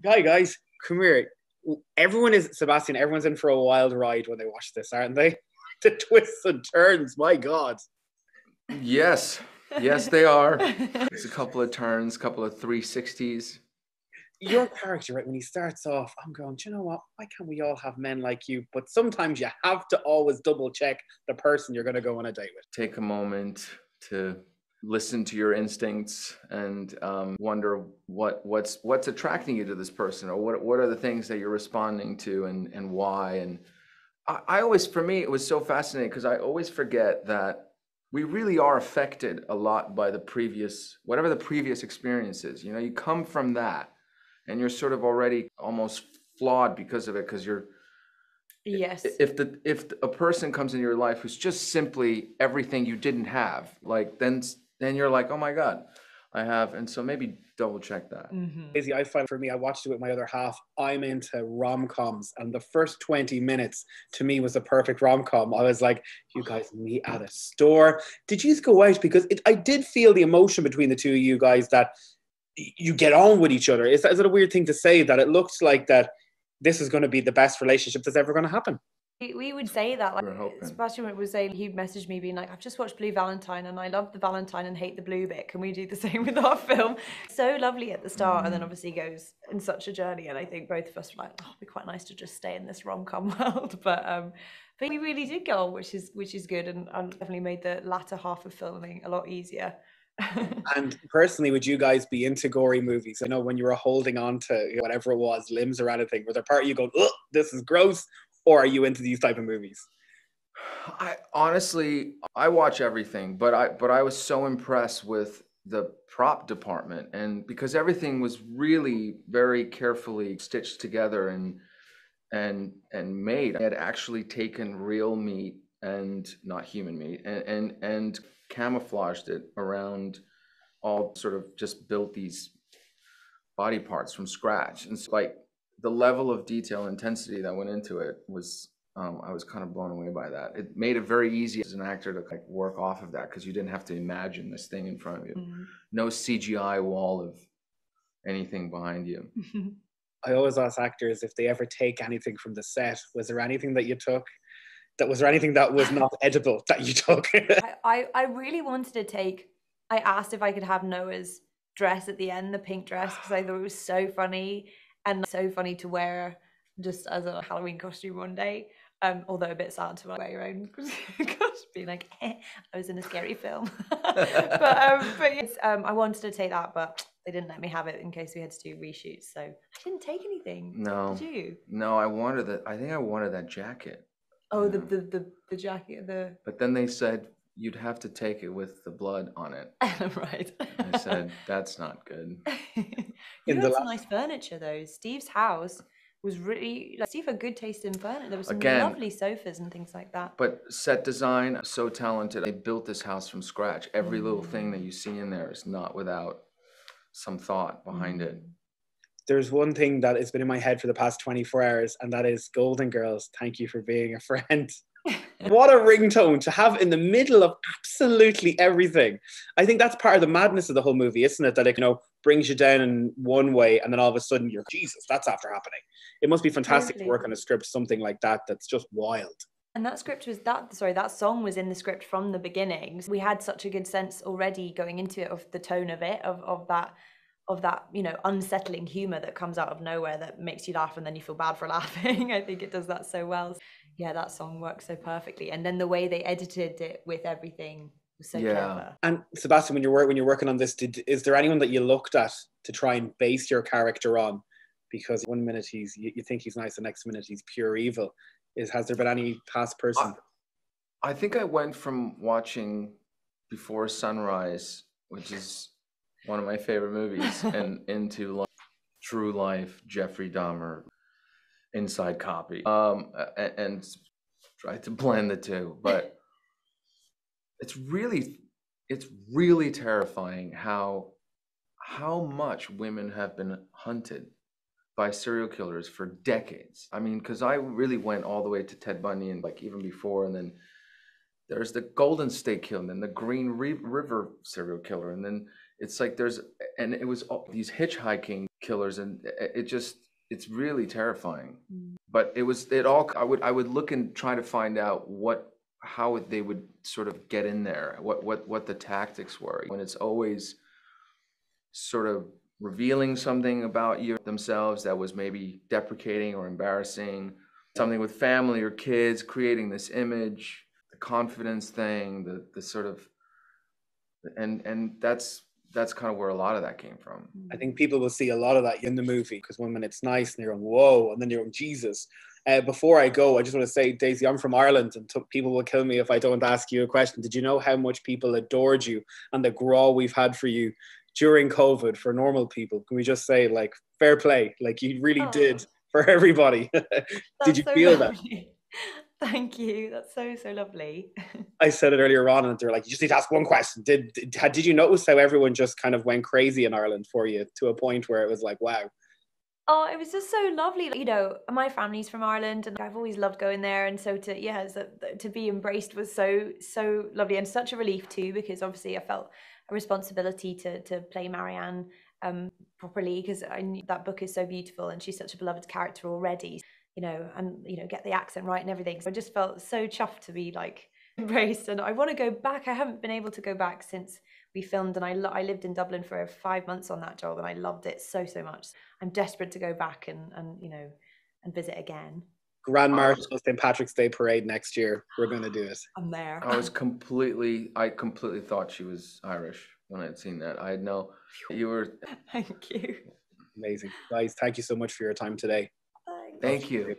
Hi guys, come here. Everyone is Sebastian. Everyone's in for a wild ride when they watch this, aren't they? The twists and turns. My God. Yes, yes, they are. It's a couple of turns, couple of 360s. Your character, right, when he starts off, I'm going, do you know what? Why can't we all have men like you? But sometimes you have to always double check the person you're going to go on a date with. Take a moment to listen to your instincts and wonder what's attracting you to this person, or what are the things that you're responding to, and why. And I always, for me, it was so fascinating because I always forget that we really are affected a lot by the previous, whatever the previous experience is. You know, you come from that and you're sort of already almost flawed because of it, because you're, yes, if a person comes into your life who's just simply everything you didn't have, like then you're like, oh my God, I have. And so maybe double check that. Daisy, I find for me, I watched it with my other half. I'm into rom-coms, and the first 20 minutes to me was a perfect rom-com. I was like, you guys meet at a store. Did you go out? Because I did feel the emotion between the two of you guys, that you get on with each other. Is it a weird thing to say, that it looked like that this is going to be the best relationship that's ever going to happen? we would say that. Like, We're hoping. Sebastian was saying, he messaged me being like, I've just watched Blue Valentine and I love the Valentine and hate the blue bit. Can we do the same with our film? So lovely at the start, and then obviously goes in such a journey. And I think both of us were like, oh, it'd be quite nice to just stay in this rom-com world. But we really did go on, which is good, and definitely made the latter half of filming a lot easier. And personally, would you guys be into gory movies? I know when you were holding on to whatever it was, limbs or anything, was there part of you going, oh, this is gross? Or are you into these type of movies? I honestly, I watch everything, but I was so impressed with the prop department, and because everything was really very carefully stitched together and made. I had actually taken real meat, and not human meat, and camouflaged it around, all sort of just built these body parts from scratch. And so, like, the level of detail and intensity that went into it was, I was kind of blown away by that. It made it very easy as an actor to like work off of that, because you didn't have to imagine this thing in front of you. No CGI wall of anything behind you. I always ask actors if they ever take anything from the set. Was there anything that you took? Was there anything that was not edible that you took? I really wanted to take, I asked if I could have Noah's dress at the end, the pink dress, because I thought it was so funny, and so funny to wear just as a Halloween costume one day. Although a bit sad to wear your own costume, being like, I was in a scary film. but yes, I wanted to take that, but they didn't let me have it in case we had to do reshoots. So I didn't take anything. No. Did you? No, I wanted that. I think I wanted that jacket. Oh, the jacket, But then they said you'd have to take it with the blood on it. right. I said that's not good. You had some nice furniture though. Steve's house was really, like, Steve had good taste in furniture. There was some lovely sofas and things like that. But set design, so talented. They built this house from scratch. Every little thing that you see in there is not without some thought behind it. There's one thing that has been in my head for the past 24 hours, and that is Golden Girls, thank you for being a friend. What a ringtone to have in the middle of absolutely everything. I think that's part of the madness of the whole movie, isn't it? That it, brings you down in one way, and then all of a sudden you're, Jesus, that's after happening. It must be fantastic to work on a script, something like that, that's just wild. And that script was that song was in the script from the beginning. We had such a good sense already going into it of the tone of it, of that, unsettling humor that comes out of nowhere that makes you laugh and then you feel bad for laughing. I think it does that so well. Yeah, that song works so perfectly. And then the way they edited it with everything was so clever. And Sebastian, when you're working on this, is there anyone that you looked at to try and base your character on? Because one minute you think he's nice, the next minute he's pure evil. Has there been any past person? I think I went from watching Before Sunrise, which is one of my favorite movies, and into like true life Jeffrey Dahmer, Inside Copy, and tried to blend the two. But it's really terrifying how much women have been hunted by serial killers for decades. I mean, because I really went all the way to Ted Bundy and like even before, and then there's the Golden State Killer, and then the Green River serial killer, and then It's like and it was all these hitchhiking killers, and it's really terrifying. But I would look and try to find out how they would sort of get in there, what the tactics were. When it's always sort of revealing something about themselves that was maybe deprecating or embarrassing, something with family or kids, creating this image, the confidence thing, the sort of, and that's kind of where a lot of that came from. I think people will see a lot of that in the movie, because one minute it's nice and you're going, whoa, and then you're going, Jesus. Before I go, I just want to say, Daisy, I'm from Ireland, and people will kill me if I don't ask you a question. Did you know how much people adored you and the graw we've had for you during COVID for normal people? Can we just say, like, fair play? Like, you really did for everybody. Did you feel lovely. That? Thank you. That's so lovely. I said it earlier on, and they're like, you just need to ask one question. Did you notice how everyone just kind of went crazy in Ireland for you, to a point where it was like, wow? Oh, it was just so lovely. You know, my family's from Ireland, and I've always loved going there. And so to be embraced was so lovely, and such a relief too, because obviously I felt a responsibility to play Marianne properly, because I knew that book is so beautiful and she's such a beloved character already, you know, and, you know, get the accent right and everything. So I just felt so chuffed to be like embraced, and I want to go back. I haven't been able to go back since we filmed, and I lived in Dublin for 5 months on that job, and I loved it so much. I'm desperate to go back and you know, and visit again. Grand Marshal St. Patrick's Day Parade next year. We're going to do it. I'm there. I completely thought she was Irish when I had seen that. I had no, you were. Thank you. Amazing. Guys, thank you so much for your time today. Thanks. Thank you.